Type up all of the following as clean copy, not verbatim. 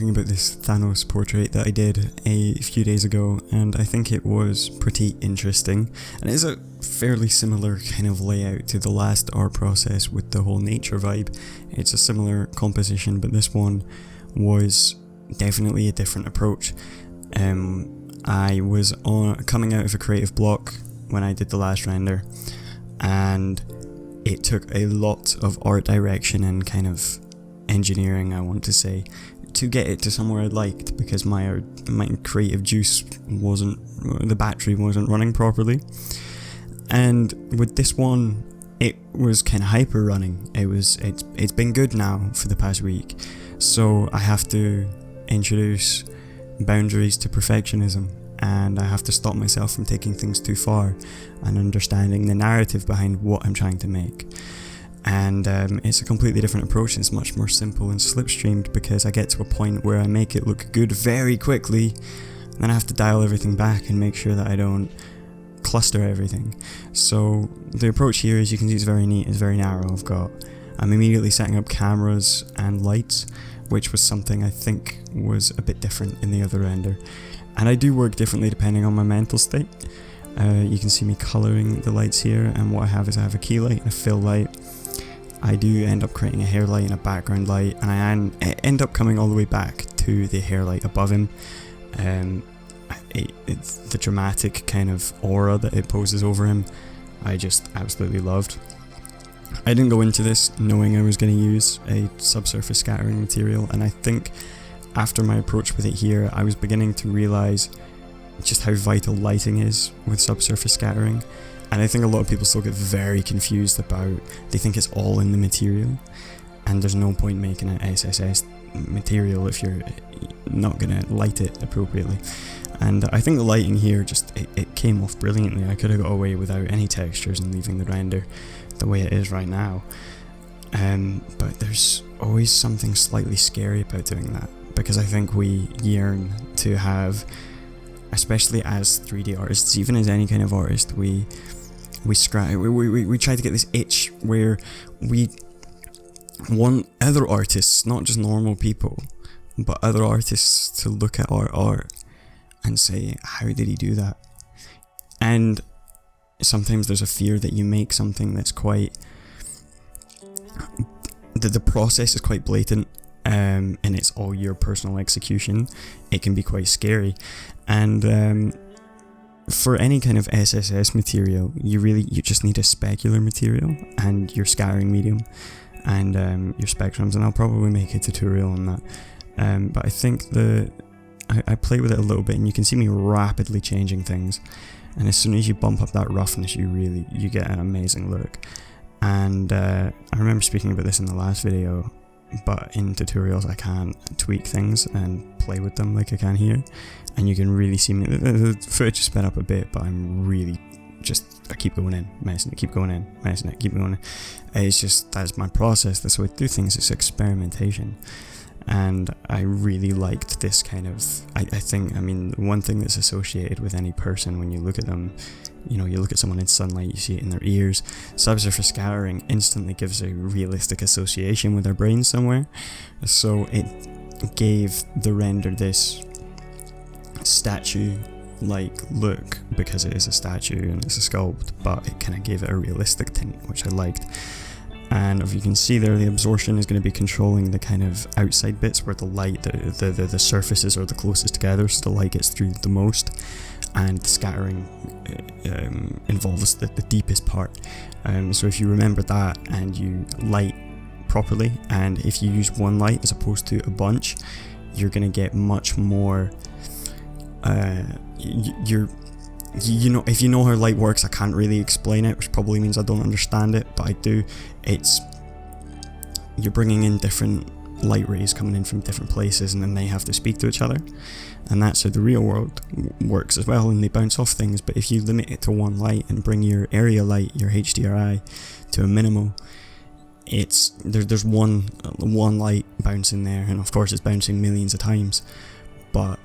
talking about this Thanos portrait that I did a few days ago, and I think it was pretty interesting, and it is a fairly similar kind of layout to the last art process with the whole nature vibe. It's a similar composition, but this one was definitely a different approach. I was coming out of a creative block when I did the last render, and it took a lot of art direction and kind of engineering, I want to say, to get it to somewhere I liked, because my creative juice the battery wasn't running properly. And with this one, it was kind of hyper running. It's been good now for the past week, so I have to introduce boundaries to perfectionism, and I have to stop myself from taking things too far and understanding the narrative behind what I'm trying to make. And it's a completely different approach. It's much more simple and slipstreamed, because I get to a point where I make it look good very quickly, and then I have to dial everything back and make sure that I don't cluster everything. So the approach here, as you can see, is very neat, it's very narrow. I'm immediately setting up cameras and lights, which was something I think was a bit different in the other render. And I do work differently depending on my mental state. You can see me colouring the lights here, and what I have a key light and a fill light. I do end up creating a hair light and a background light, and I end up coming all the way back to the hair light above him. It's the dramatic kind of aura that it poses over him, I just absolutely loved. I didn't go into this knowing I was going to use a subsurface scattering material, and I think after my approach with it here, I was beginning to realise just how vital lighting is with subsurface scattering. And I think a lot of people still get very confused they think it's all in the material, and there's no point making an SSS material if you're not going to light it appropriately. And I think the lighting here it came off brilliantly. I could have got away without any textures and leaving the render the way it is right now. But there's always something slightly scary about doing that, because I think we yearn to have, especially as 3D artists, even as any kind of artist, we try to get this itch where we want other artists, not just normal people, but other artists to look at our art and say, how did he do that? And sometimes there's a fear that you make something that's the process is quite blatant, and it's all your personal execution. It can be quite scary. And for any kind of SSS material, you just need a specular material and your scattering medium and your spectrums, and I'll probably make a tutorial on that. But I think I play with it a little bit, and you can see me rapidly changing things, and as soon as you bump up that roughness, you get an amazing look. And I remember speaking about this in the last video, but in tutorials I can tweak things and play with them like I can here, and you can really see me. The footage is sped up a bit, but I'm really I keep going in, messing it, keep going in, messing it, keep going in. That's my process. That's how I do things. It's experimentation. And I really liked this kind of, I think, one thing that's associated with any person when you look at them, you look at someone in sunlight, you see it in their ears. Subsurface scattering instantly gives a realistic association with their brain somewhere. So it gave the render this statue-like look, because it is a statue and it's a sculpt, but it kind of gave it a realistic tint, which I liked. And if you can see there, the absorption is going to be controlling the kind of outside bits where the light, the surfaces are the closest together, so the light gets through the most, and the scattering involves the deepest part. So if you remember that and you light properly, and if you use one light as opposed to a bunch, you're going to get much more. If you know how light works, I can't really explain it, which probably means I don't understand it, but I do. You're bringing in different light rays coming in from different places, and then they have to speak to each other, and that's how the real world works as well, and they bounce off things. But if you limit it to one light and bring your area light, your HDRI, to a minimal, there's one light bouncing there, and of course it's bouncing millions of times, but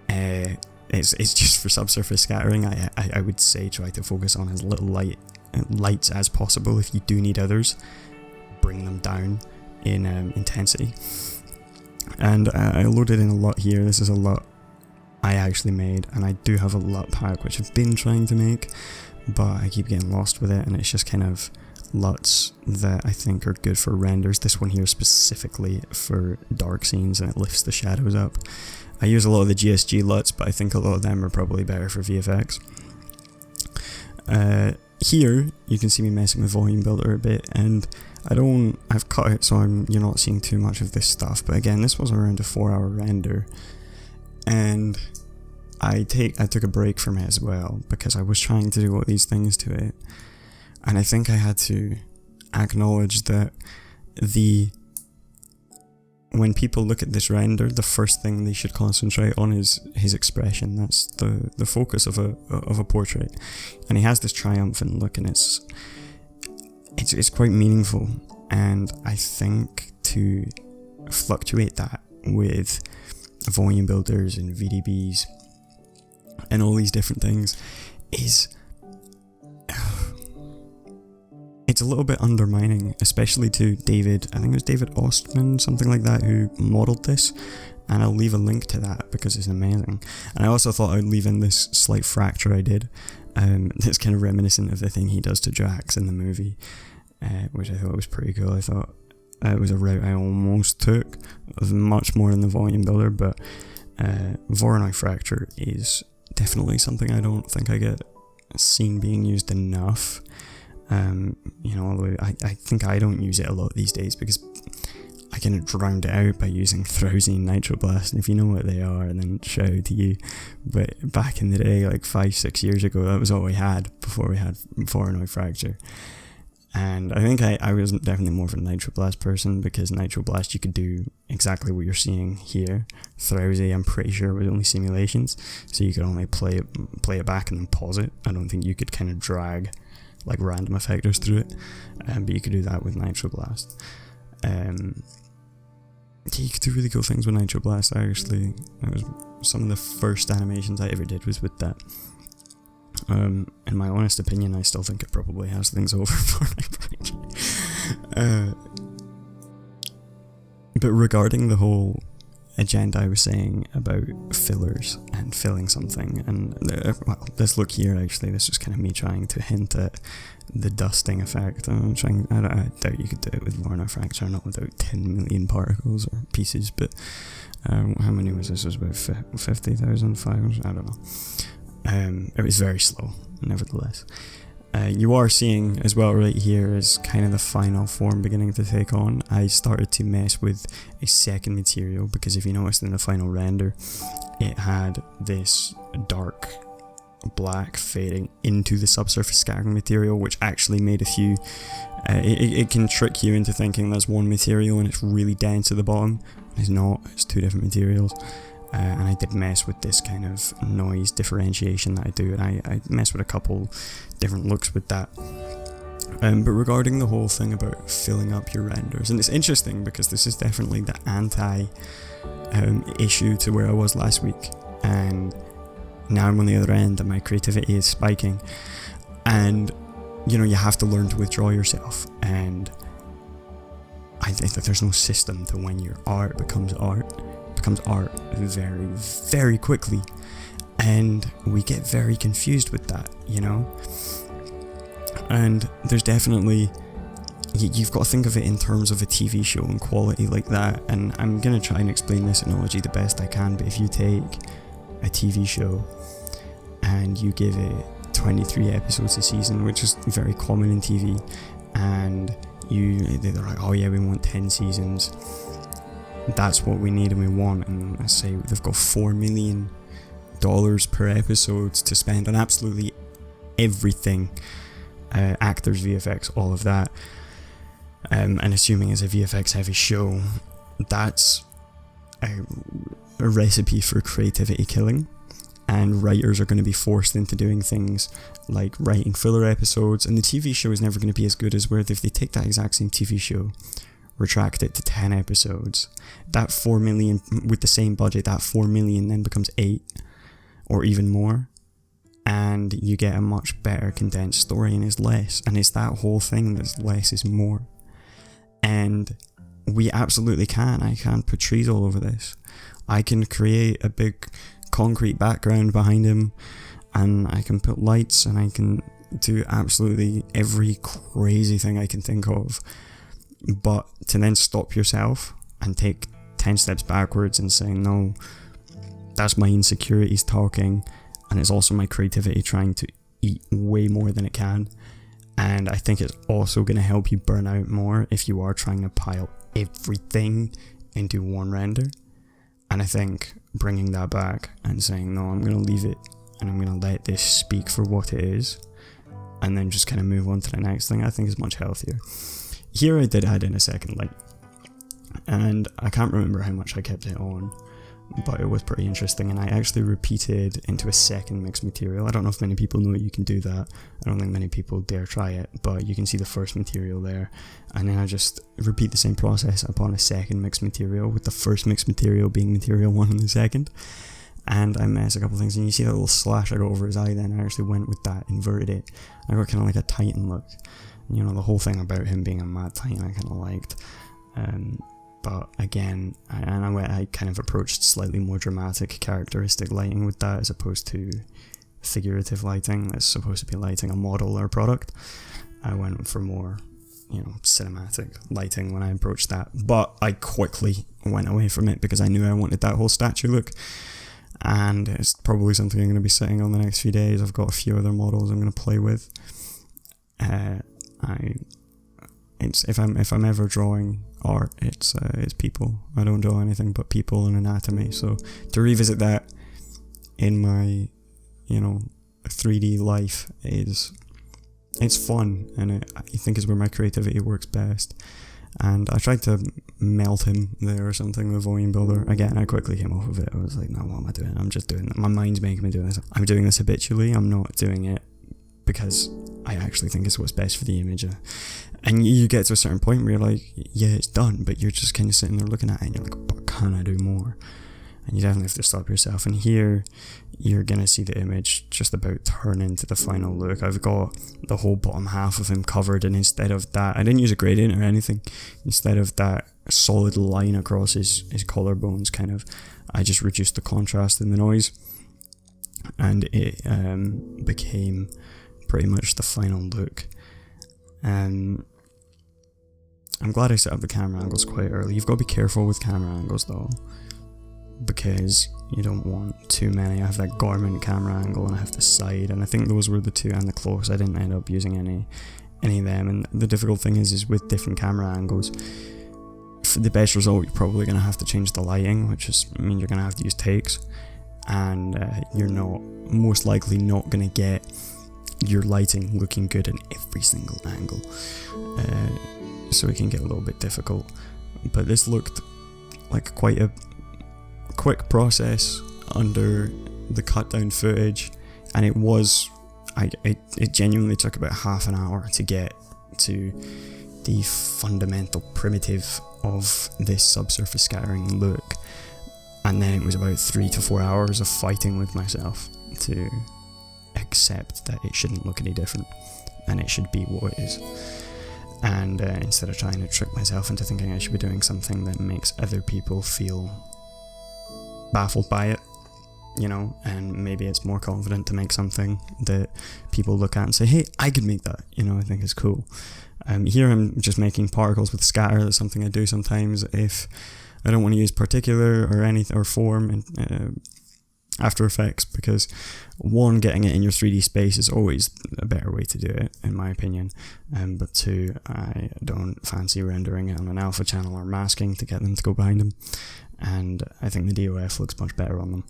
it's just for subsurface scattering. I would say try to focus on as little lights as possible. If you do need others, bring them down in intensity. And I loaded in a LUT here. This is a LUT I actually made, and I do have a LUT pack which I've been trying to make, but I keep getting lost with it, and it's just kind of LUTs that I think are good for renders. This one here specifically for dark scenes, and it lifts the shadows up. I use a lot of the GSG LUTs, but I think a lot of them are probably better for VFX. Here you can see me messing with Volume Builder a bit, and I've cut it so you're not seeing too much of this stuff, but again, this was around a 4-hour render, and I took a break from it as well, because I was trying to do all these things to it, and I think I had to acknowledge that when people look at this render, the first thing they should concentrate on is his expression. That's the focus of a portrait, and he has this triumphant look, and it's quite meaningful. And I think to fluctuate that with volume builders and VDBs and all these different things it's a little bit undermining, especially to David, I think it was David Ostman, something like that, who modelled this, and I'll leave a link to that because it's amazing. And I also thought I'd leave in this slight fracture I did, that's kind of reminiscent of the thing he does to Drax in the movie, which I thought was pretty cool. I thought it was a route I almost took, much more in the volume builder, but Voronoi fracture is definitely something I don't think I get seen being used enough. Although I think I don't use it a lot these days because I kind of drowned it out by using Throwsy and Nitroblast, and if you know what they are, then shout out to you. But back in the day, like 5-6 years ago, that was all we had before we had Voronoi fracture. And I think I was definitely more of a Nitroblast person, because Nitroblast you could do exactly what you're seeing here. Throwsy, I'm pretty sure, was only simulations, so you could only play it back and then pause it. I don't think you could kind of drag like random effectors through it, but you could do that with Nitroblast. You could do really cool things with Nitroblast. That was some of the first animations I ever did was with that. In my honest opinion, I still think it probably has things over for but regarding the whole agenda I was saying about fillers and filling something, and this look here, actually, this was kind of me trying to hint at the dusting effect. I doubt you could do it with Voronoi fracture, not without 10 million particles or pieces, but how many was this? It was about 50,000, 500, I don't know. It was very slow, nevertheless. You are seeing as well right here is kind of the final form beginning to take on. I started to mess with a second material, because if you noticed in the final render, it had this dark black fading into the subsurface scattering material, which actually made a few... it can trick you into thinking there's one material and it's really dense at the bottom. It's not, it's two different materials. And I did mess with this kind of noise differentiation that I do, and I mess with a couple different looks with that. But regarding the whole thing about filling up your renders, and it's interesting because this is definitely the issue to where I was last week, and now I'm on the other end and my creativity is spiking, and you have to learn to withdraw yourself, and I think that there's no system to when your art becomes art very, very quickly, and we get very confused with that, and there's definitely, you've got to think of it in terms of a TV show and quality like that, and I'm going to try and explain this analogy the best I can, but if you take a TV show and you give it 23 episodes a season, which is very common in TV, and they're like, oh yeah, we want 10 seasons, that's what we need and we want, and I say they've got $4 million per episode to spend on absolutely everything, actors, VFX, all of that, and assuming it's a VFX heavy show, that's a recipe for creativity killing, and writers are going to be forced into doing things like writing filler episodes, and the TV show is never going to be as good as where if they take that exact same TV show, retract it to 10 episodes, that 4 million, with the same budget, that 4 million then becomes 8 or even more, and you get a much better condensed story, and it's less, and it's that whole thing that's less is more. And we absolutely can. I can put trees all over this. I can create a big concrete background behind him, and I can put lights, and I can do absolutely every crazy thing I can think of. But to then stop yourself and take 10 steps backwards and say, no, that's my insecurities talking, and it's also my creativity trying to eat way more than it can. And I think it's also going to help you burn out more if you are trying to pile everything into one render. And I think bringing that back and saying, no, I'm going to leave it and I'm going to let this speak for what it is, and then just kind of move on to the next thing, I think is much healthier. Here I did add in a second light, and I can't remember how much I kept it on, but it was pretty interesting, and I actually repeated into a second mixed material. I don't know if many people know you can do that. I don't think many people dare try it, but you can see the first material there, and then I just repeat the same process upon a second mixed material, with the first mixed material being material 1 and the second. And I mess a couple things, and you see that little slash I got over his eye then. I actually went with that, inverted it. I got kind of like a Titan look. You know, the whole thing about him being a mad Titan I kind of liked. But again, I kind of approached slightly more dramatic, characteristic lighting with that, as opposed to figurative lighting that's supposed to be lighting a model or a product. I went for more, cinematic lighting when I approached that. But I quickly went away from it because I knew I wanted that whole statue look. And it's probably something I'm going to be setting on the next few days. I've got a few other models I'm going to play with. If I'm ever drawing art, it's people. I don't draw anything but people and anatomy. So to revisit that in my 3D life it's fun, and I think is where my creativity works best. And I tried to melt him there or something with Volume Builder. Again, I quickly came off of it. I was like, no, what am I doing? I'm just doing it. My mind's making me do this. I'm doing this habitually. I'm not doing it because I actually think it's what's best for the image. And you get to a certain point where you're like, yeah, it's done, but you're just kind of sitting there looking at it and you're like, but can I do more? And you definitely have to stop yourself. And here, you're going to see the image just about turn into the final look. I've got the whole bottom half of him covered, and instead of that, I didn't use a gradient or anything. Instead of that solid line across his collarbones, kind of, I just reduced the contrast in the noise, and it became pretty much the final look. I'm glad I set up the camera angles quite early. You've got to be careful with camera angles though, because you don't want too many. I have that garment camera angle and I have the side, and I think those were the two, and the close. I didn't end up using any of them, and the difficult thing is with different camera angles, for the best result you're probably going to have to change the lighting, which means you're going to have to use takes, and you're most likely not going to get your lighting looking good in every single angle, so it can get a little bit difficult. But this looked like quite a quick process under the cut down footage, and it genuinely took about half an hour to get to the fundamental primitive of this subsurface scattering look, and then it was about 3 to 4 hours of fighting with myself to accept that it shouldn't look any different and it should be what it is. And instead of trying to trick myself into thinking I should be doing something that makes other people feel baffled by it, and maybe it's more confident to make something that people look at and say, hey, I could make that, I think is cool. Here I'm just making particles with scatter. That's something I do sometimes if I don't want to use particular or anything or form in After Effects, because one, getting it in your 3D space is always a better way to do it, in my opinion, but two, I don't fancy rendering it on an alpha channel or masking to get them to go behind them, and I think the DOF looks much better on them.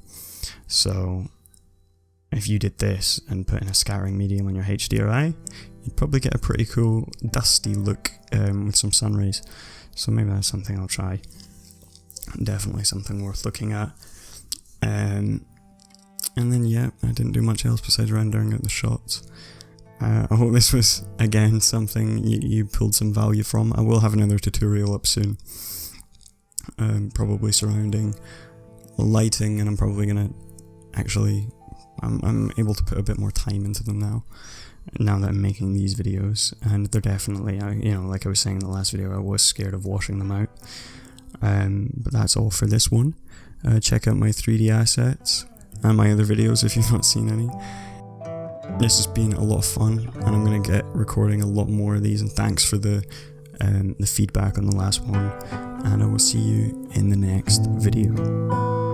So if you did this and put in a scattering medium on your HDRI, you'd probably get a pretty cool dusty look with some sun rays. So maybe that's something I'll try. Definitely something worth looking at. And then I didn't do much else besides rendering out the shots. I hope this was, again, something you pulled some value from. I will have another tutorial up soon, probably surrounding lighting, and I'm probably going to I'm able to put a bit more time into them now. now that I'm making these videos, and they're definitely, like I was saying in the last video, I was scared of washing them out. But that's all for this one. Check out my 3D assets and my other videos if you've not seen any. This has been a lot of fun, and I'm going to get recording a lot more of these, and thanks for the feedback on the last one, and I will see you in the next video.